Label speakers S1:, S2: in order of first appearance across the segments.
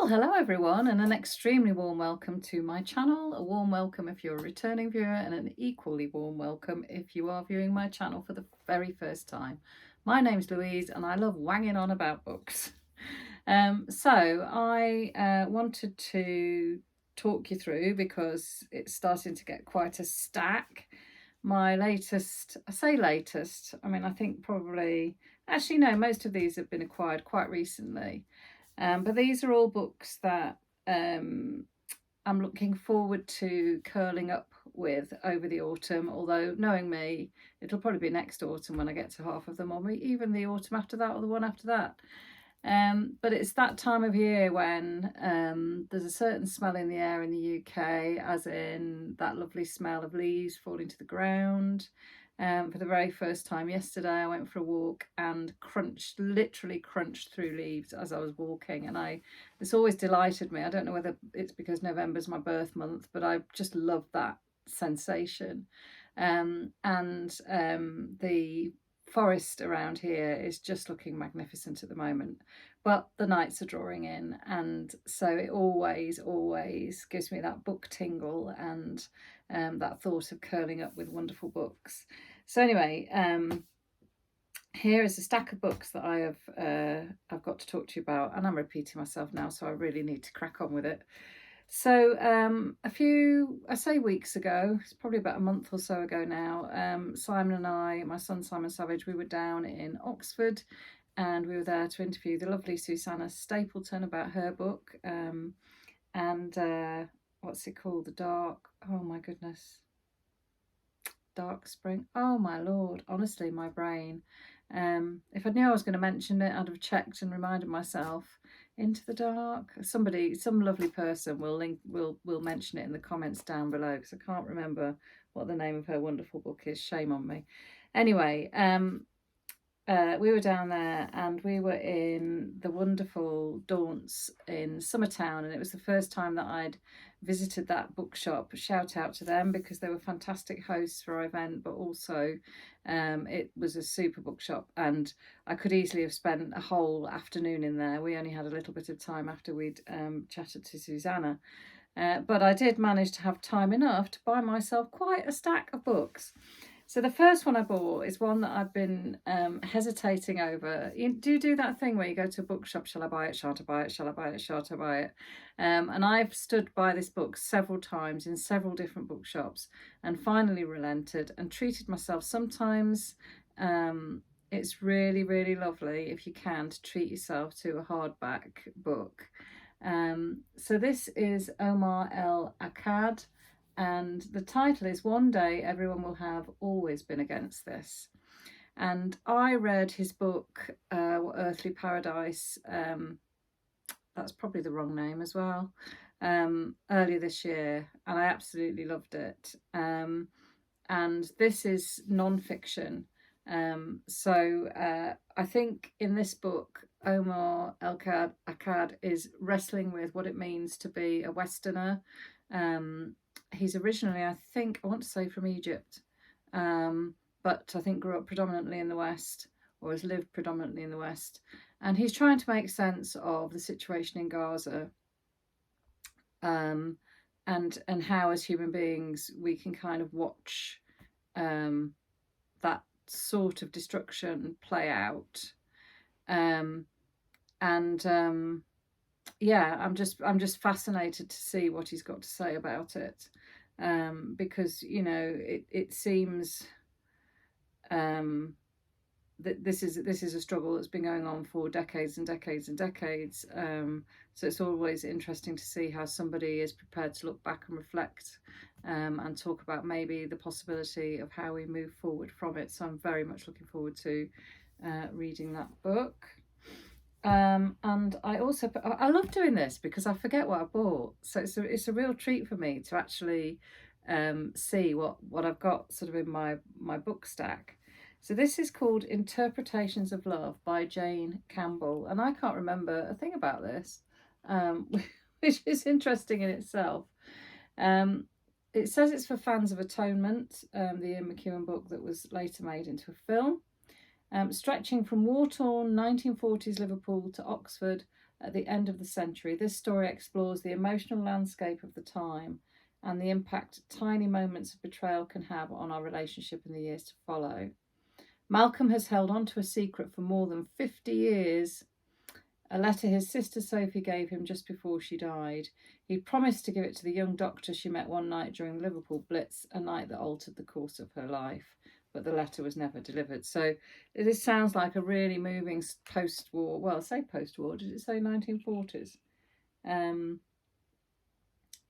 S1: Well, hello everyone, and an extremely warm welcome to my channel. A warm welcome if you're a returning viewer, and an equally warm welcome if you are viewing my channel for the very first time. My name's Louise, and I love wanging on about books. So I wanted to talk you through, because it's starting to get quite a stack, my latest, I say latest, I mean I think probably, actually no, most of these have been acquired quite recently. But these are all books that I'm looking forward to curling up with over the autumn, although knowing me, it'll probably be next autumn when I get to half of them, or even the autumn after that, or the one after that. But it's that time of year when there's a certain smell in the air in the UK, as in that lovely smell of leaves falling to the ground. For the very first time yesterday, I went for a walk and literally crunched through leaves as I was walking, and this always delighted me. I don't know whether it's because November's my birth month, but I just love that sensation. The forest around here is just looking magnificent at the moment, but the nights are drawing in, and so it always gives me that book tingle and that thought of curling up with wonderful books. So anyway, here is a stack of books that I've got to talk to you about, and I'm repeating myself now, so I really need to crack on with it. So a few, I say weeks ago, it's probably about a month or so ago now, Simon and I, my son Simon Savage, we were down in Oxford, and we were there to interview the lovely Susanna Stapleton about her book, what's it called? Oh my goodness, Dark Spring. Oh my lord, honestly, my brain. If I knew I was going to mention it, I'd have checked and reminded myself. Into the Dark. Some lovely person will mention it in the comments down below, because I can't remember what the name of her wonderful book is. Shame on me. Anyway, we were down there, and we were in the wonderful Daunts in Summertown, and it was the first time that I'd visited that bookshop. Shout out to them, because they were fantastic hosts for our event, but also it was a super bookshop, and I could easily have spent a whole afternoon in there. We only had a little bit of time after we'd chatted to Susanna, but I did manage to have time enough to buy myself quite a stack of books. So the first one I bought is one that I've been hesitating over. You do that thing where you go to a bookshop, shall I buy it, shan't I buy it, shall I buy it, shan't I buy it? And I've stood by this book several times in several different bookshops, and finally relented and treated myself. Sometimes it's really, really lovely, if you can, to treat yourself to a hardback book. So this is Omar Akkad. And the title is One Day Everyone Will Have Always Been Against This. And I read his book, Earthly Paradise, that's probably the wrong name as well, earlier this year, and I absolutely loved it. And this is non-fiction. I think in this book, Omar Akkad is wrestling with what it means to be a Westerner. He's originally, I want to say from Egypt, but I think grew up predominantly in the West, or has lived predominantly in the West. And he's trying to make sense of the situation in Gaza, and how as human beings we can kind of watch that sort of destruction play out. Yeah, I'm just fascinated to see what he's got to say about it, because it seems that this is a struggle that's been going on for decades and decades and decades. So it's always interesting to see how somebody is prepared to look back and reflect, and talk about maybe the possibility of how we move forward from it. So I'm very much looking forward to reading that book. And I love doing this because I forget what I bought, so it's a real treat for me to actually see what I've got sort of in my book stack. So this is called Interpretations of Love by Jane Campbell, and I can't remember a thing about this, which is interesting in itself. It says it's for fans of Atonement, the Ian McEwan book that was later made into a film. Stretching from war-torn 1940s Liverpool to Oxford, at the end of the century. This story explores the emotional landscape of the time and the impact tiny moments of betrayal can have on our relationship in the years to follow. Malcolm has held on to a secret for more than 50 years, a letter his sister Sophie gave him just before she died. He promised to give it to the young doctor she met one night during the Liverpool Blitz, a night that altered the course of her life. But the letter was never delivered. So this sounds like a really moving post-war, well, I say post-war, did it say 1940s?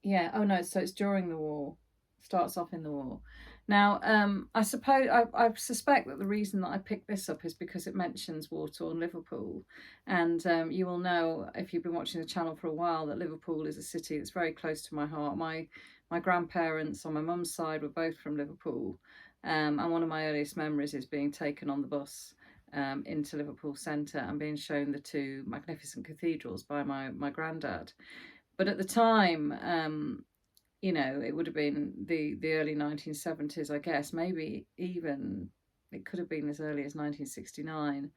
S1: Yeah, oh no, so it's during the war, starts off in the war. Now, I suppose I suspect that the reason that I picked this up is because it mentions war-torn Liverpool, and you will know if you've been watching the channel for a while that Liverpool is a city that's very close to my heart. My grandparents on my mum's side were both from Liverpool, and one of my earliest memories is being taken on the bus into Liverpool Centre and being shown the two magnificent cathedrals by my granddad. But at the time, you know, it would have been the early 1970s, I guess, maybe even it could have been as early as 1969.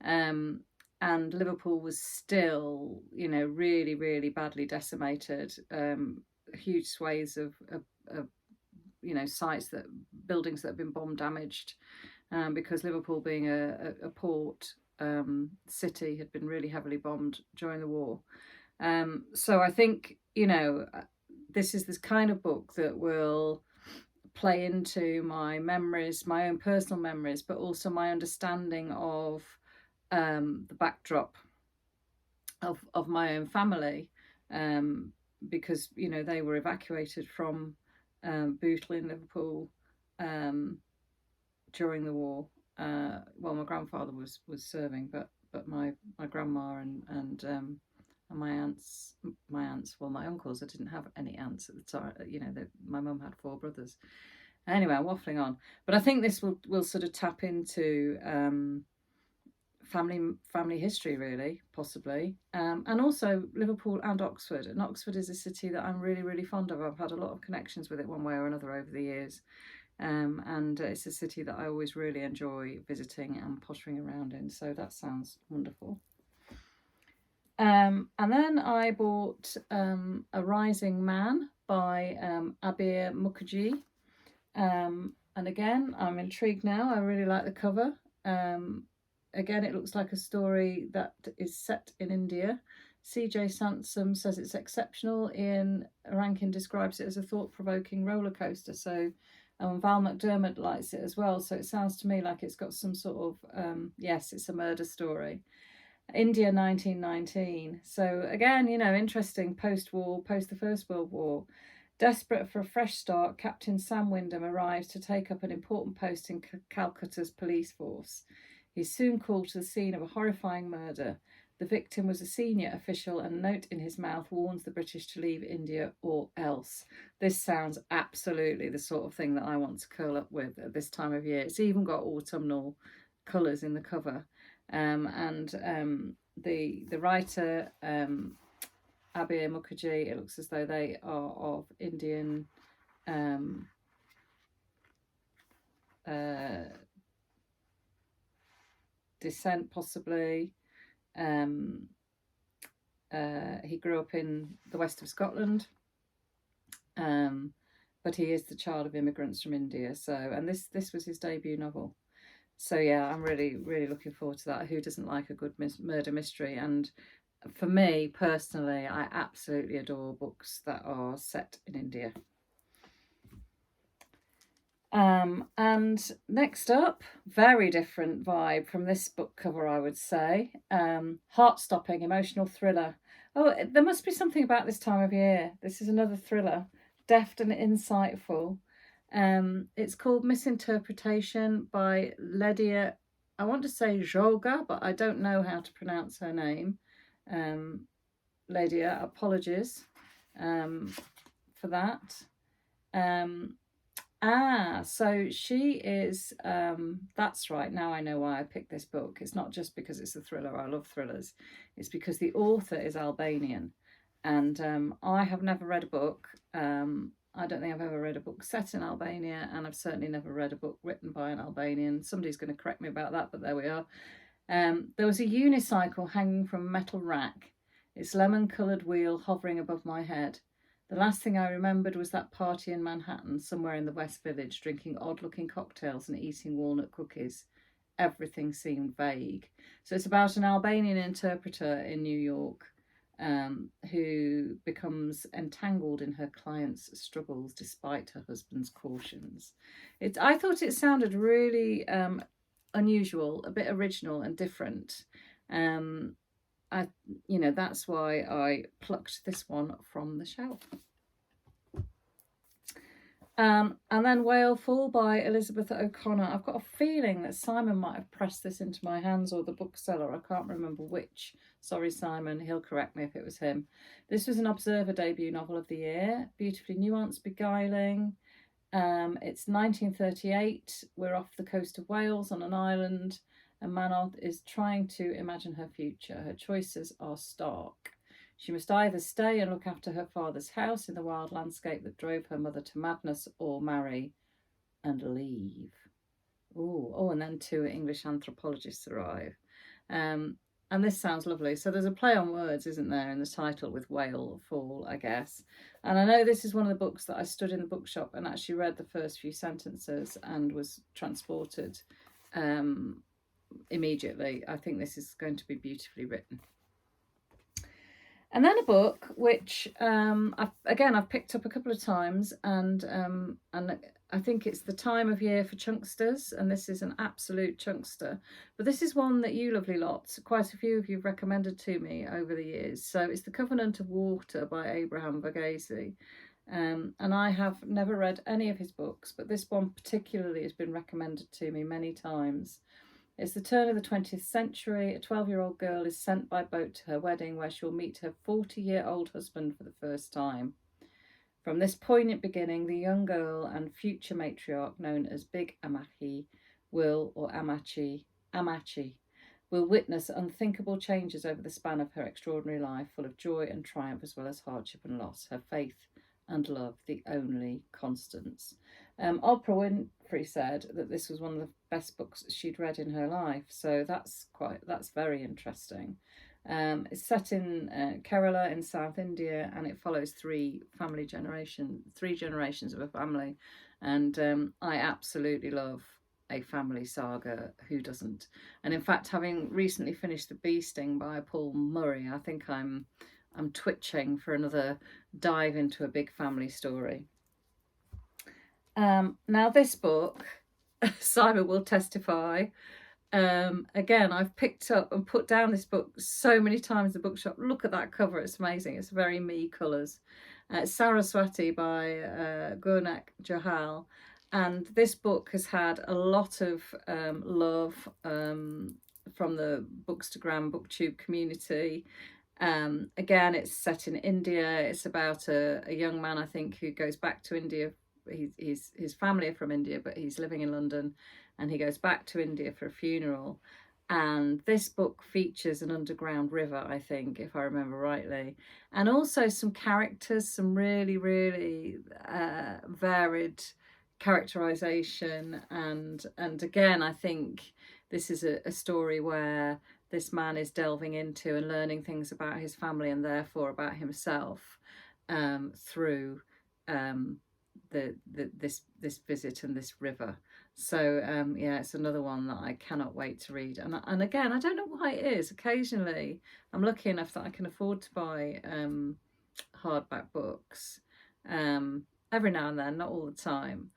S1: And Liverpool was still, you know, really, really badly decimated. Huge swathes of you know, buildings that have been bomb damaged, because Liverpool being a port city had been really heavily bombed during the war. So I think, you know, this is this kind of book that will play into my memories, my own personal memories, but also my understanding of the backdrop of my own family, because, you know, they were evacuated from Bootle in Liverpool during the war. Well, my grandfather was serving, but my grandma and my aunts, well, my uncles, I didn't have any aunts at the time, you know, my mum had 4 brothers. Anyway, I'm waffling on, but I think this will sort of tap into family history, really, possibly, and also Liverpool and Oxford. And Oxford is a city that I'm really, really fond of. I've had a lot of connections with it one way or another over the years, and it's a city that I always really enjoy visiting and pottering around in, so that sounds wonderful. And then I bought A Rising Man by Abir Mukherjee. And again, I'm intrigued now. I really like the cover. Again, it looks like a story that is set in India. CJ Sansom says it's exceptional. Ian Rankin describes it as a thought-provoking roller coaster. So Val McDermott likes it as well. So it sounds to me like it's got some sort of, yes, it's a murder story. India 1919. So again, you know, interesting post-war, post the First World War. Desperate for a fresh start, Captain Sam Wyndham arrives to take up an important post in Calcutta's police force. He's soon called to the scene of a horrifying murder. The victim was a senior official, and a note in his mouth warns the British to leave India or else. This sounds absolutely the sort of thing that I want to curl up with at this time of year. It's even got autumnal colours in the cover. The writer, Abir Mukherjee, it looks as though they are of Indian descent, possibly. He grew up in the west of Scotland, but he is the child of immigrants from India. So, and this was his debut novel. So yeah, I'm really, really looking forward to that. Who doesn't like a good murder mystery? And for me personally, I absolutely adore books that are set in India. And next up, very different vibe from this book cover, I would say. Heart-stopping emotional thriller. Oh, there must be something about this time of year. This is another thriller, deft and insightful. It's called Misinterpretation by Ledia. I want to say Xhoga, but I don't know how to pronounce her name. Ledia, apologies for that. So she is, that's right, now I know why I picked this book. It's not just because it's a thriller, I love thrillers. It's because the author is Albanian. And I have never read a book. I don't think I've ever read a book set in Albania, and I've certainly never read a book written by an Albanian. Somebody's going to correct me about that, but there we are. There was a unicycle hanging from a metal rack. its lemon-coloured wheel hovering above my head. The last thing I remembered was that party in Manhattan, somewhere in the West Village, drinking odd-looking cocktails and eating walnut cookies. Everything seemed vague. So it's about an Albanian interpreter in New York who becomes entangled in her client's struggles despite her husband's cautions. I thought it sounded really unusual, a bit original and different. That's why I plucked this one from the shelf. And then Whale Fall by Elizabeth O'Connor. I've got a feeling that Simon might have pressed this into my hands, or the bookseller. I can't remember which. Sorry, Simon. He'll correct me if it was him. This was an Observer debut novel of the year. Beautifully nuanced, beguiling. It's 1938. We're off the coast of Wales on an island. And Manodd is trying to imagine her future. Her choices are stark. She must either stay and look after her father's house in the wild landscape that drove her mother to madness, or marry and leave. And then 2 English anthropologists arrive. And this sounds lovely. So there's a play on words, isn't there, in the title with Whale Fall, I guess. And I know this is one of the books that I stood in the bookshop and actually read the first few sentences and was transported immediately. I think this is going to be beautifully written. And then a book which I've picked up a couple of times, and I think it's the time of year for chunksters, and this is an absolute chunkster. But this is one that you lovely lots, quite a few of you have recommended to me over the years. So it's The Covenant of Water by Abraham Verghese. And I have never read any of his books, but this one particularly has been recommended to me many times. It's the turn of the 20th century. A 12-year-old girl is sent by boat to her wedding, where she'll meet her 40-year-old husband for the first time. From this poignant beginning, the young girl and future matriarch, known as Big Amachi, will witness unthinkable changes over the span of her extraordinary life, full of joy and triumph as well as hardship and loss. Her faith and love, the only constants. Oprah Winfrey said that this was one of the best books she'd read in her life, so that's very interesting. It's set in Kerala in South India, and it follows three generations of a family, and I absolutely love a family saga. Who doesn't? And in fact, having recently finished The Bee Sting by Paul Murray, I think I'm twitching for another dive into a big family story. Now this book, Simon will testify, again, I've picked up and put down this book so many times in the bookshop. Look at that cover, it's amazing. It's very me colours. Saraswati by Gurnaik, Johal. And this book has had a lot of love from the Bookstagram, BookTube community. Again, it's set in India. It's about a young man, I think, who goes back to India. His family are from India, but he's living in London, and he goes back to India for a funeral. And this book features an underground river, I think, if I remember rightly, and also some characters, some really, really varied characterization. And again, I think this is a story where this man is delving into and learning things about his family and therefore about himself through this visit and this river. So yeah, it's another one that I cannot wait to read. And again, I don't know why it is. Occasionally, I'm lucky enough that I can afford to buy hardback books every now and then, not all the time.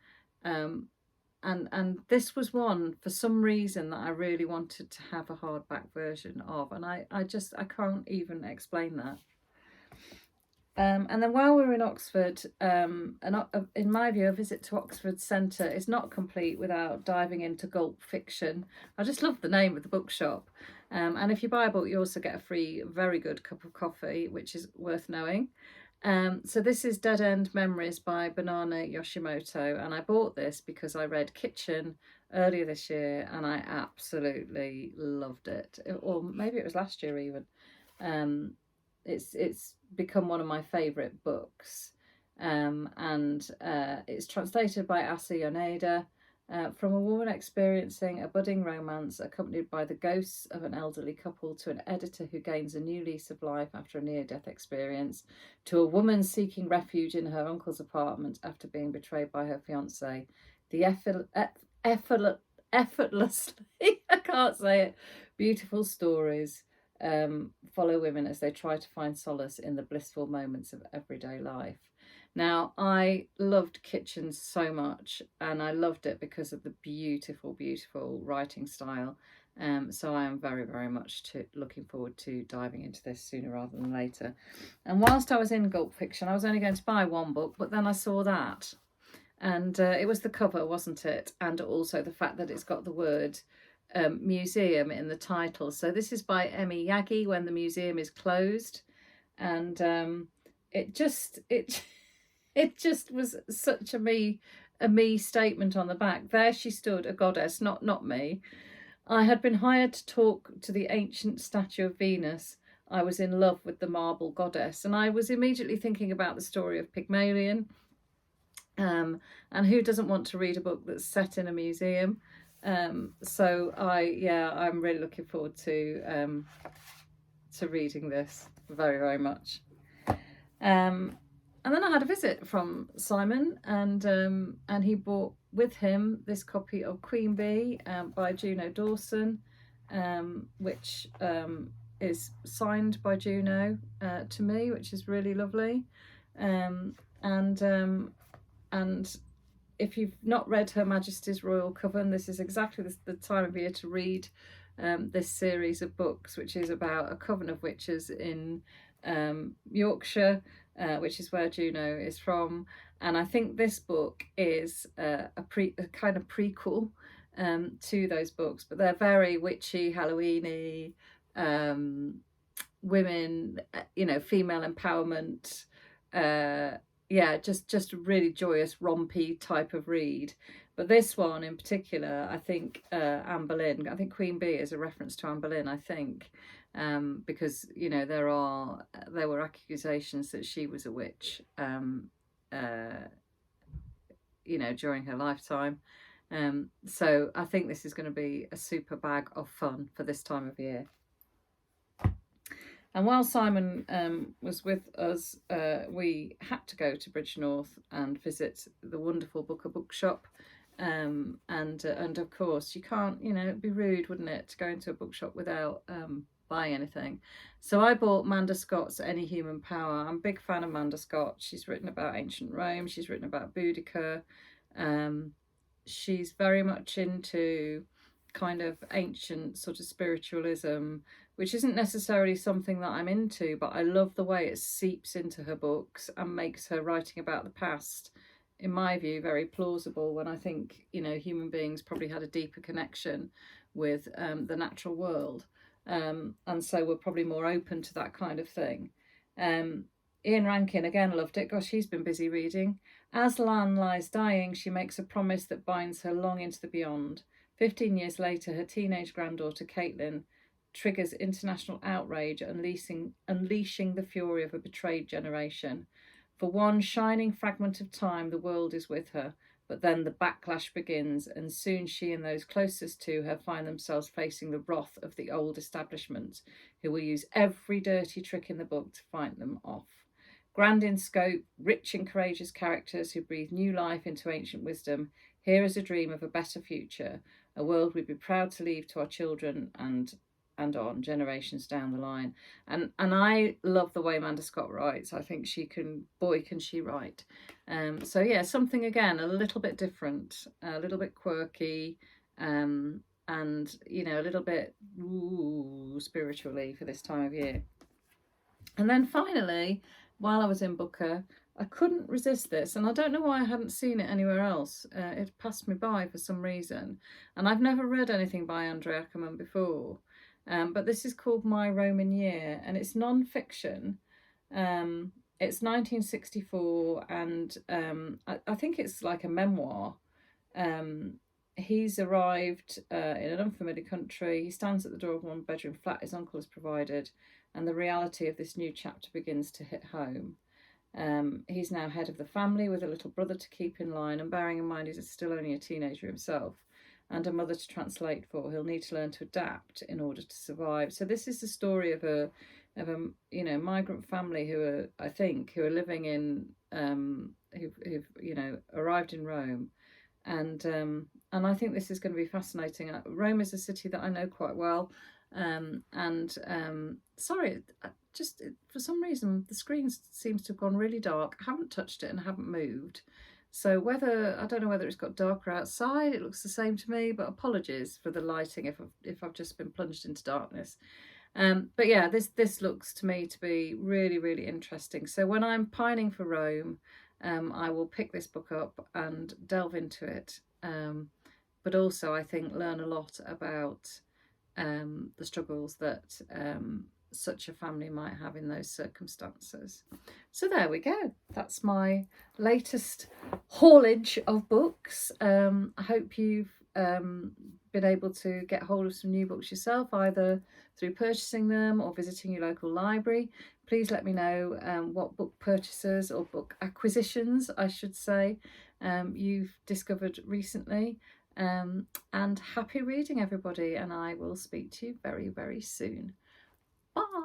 S1: And this was one, for some reason, that I really wanted to have a hardback version of, and I can't even explain that. And then while we were in Oxford, in my view, a visit to Oxford Centre is not complete without diving into Gulp Fiction. I just love the name of the bookshop. And if you buy a book, you also get a free, very good cup of coffee, which is worth knowing. So this is Dead End Memories by Banana Yoshimoto, and I bought this because I read Kitchen earlier this year and I absolutely loved it. Or maybe it was last year even. It's become one of my favourite books, and it's translated by Asa Yoneda. From a woman experiencing a budding romance accompanied by the ghosts of an elderly couple to an editor who gains a new lease of life after a near-death experience, to a woman seeking refuge in her uncle's apartment after being betrayed by her fiancé, the effortlessly, I can't say it, beautiful stories follow women as they try to find solace in the blissful moments of everyday life. Now, I loved Kitchen so much, and I loved it because of the beautiful, beautiful writing style. So I am very, very much looking forward to diving into this sooner rather than later. And whilst I was in Gulp Fiction, I was only going to buy one book, but then I saw that. And it was the cover, wasn't it? And also the fact that it's got the word museum in the title. So this is by Yagi, When the Museum is Closed. And it just was such a me statement on the back. There she stood, a goddess, not me. I had been hired to talk to the ancient statue of Venus. I was in love with the marble goddess. And I was immediately thinking about the story of Pygmalion. And who doesn't want to read a book that's set in a museum? So I'm really looking forward to reading this very, very much. And then I had a visit from Simon, and he brought with him this copy of Queen Bee by Juno Dawson, which is signed by Juno to me, which is really lovely. And if you've not read Her Majesty's Royal Coven, this is exactly the time of year to read this series of books, which is about a coven of witches in Yorkshire, which is where Juno is from. And I think this book is a kind of prequel to those books, but they're very witchy, Halloweeny, women, female empowerment. Just a really joyous, rompy type of read. But this one in particular, I think Anne Boleyn, I think Queen Bee is a reference to Anne Boleyn, I think. Because there were accusations that she was a witch during her lifetime, so I think this is going to be a super bag of fun for this time of year. And while Simon was with us, we had to go to Bridgnorth and visit the wonderful Booker bookshop. And of course you can't, it'd be rude, wouldn't it, to go into a bookshop without buy anything. So I bought Manda Scott's Any Human Power. I'm a big fan of Manda Scott. She's written about ancient Rome. She's written about Boudica. She's very much into kind of ancient sort of spiritualism, which isn't necessarily something that I'm into, but I love the way it seeps into her books and makes her writing about the past, in my view, very plausible, when I think, human beings probably had a deeper connection with the natural world. And so we're probably more open to that kind of thing. Ian Rankin, again, loved it. Gosh, he's been busy reading. As Lan lies dying, she makes a promise that binds her long into the beyond. 15 years later, her teenage granddaughter, Caitlin, triggers international outrage, unleashing the fury of a betrayed generation. For one shining fragment of time, the world is with her, but then the backlash begins, and soon she and those closest to her find themselves facing the wrath of the old establishment, who will use every dirty trick in the book to fight them off. Grand in scope, rich and courageous characters who breathe new life into ancient wisdom, here is a dream of a better future, a world we'd be proud to leave to our children and on generations down the line. And I love the way Manda Scott writes. I think can she write. Something again a little bit different, a little bit quirky, and a little bit spiritually for this time of year. And then finally, while I was in Booker, I couldn't resist this, and I don't know why I hadn't seen it anywhere else. It passed me by for some reason, and I've never read anything by Andre Aciman before. But this is called My Roman Year, and it's non-fiction. It's 1964, and I think it's like a memoir. He's arrived in an unfamiliar country. He stands at the door of a one-bedroom flat his uncle has provided, and the reality of this new chapter begins to hit home. He's now head of the family with a little brother to keep in line, and bearing in mind he's still only a teenager himself and a mother to translate for, he'll need to learn to adapt in order to survive. So this is the story of a migrant family who are, I think, who are living in who've arrived in Rome, and I think this is going to be fascinating. Rome is a city that I know quite well, sorry, just for some reason the screen seems to have gone really dark. I haven't touched it and I haven't moved, so I don't know whether it's got darker outside. It looks the same to me, but apologies for the lighting if I've just been plunged into darkness. But yeah, this looks to me to be really, really interesting. So when I'm pining for Rome, I will pick this book up and delve into it. But also, I think, learn a lot about the struggles that such a family might have in those circumstances. So there we go. That's my latest haulage of books. I hope you've been able to get hold of some new books yourself, either through purchasing them or visiting your local library. Please let me know what book purchases or book acquisitions, I should say, you've discovered recently. And happy reading, everybody, and I will speak to you very, very soon. Bye.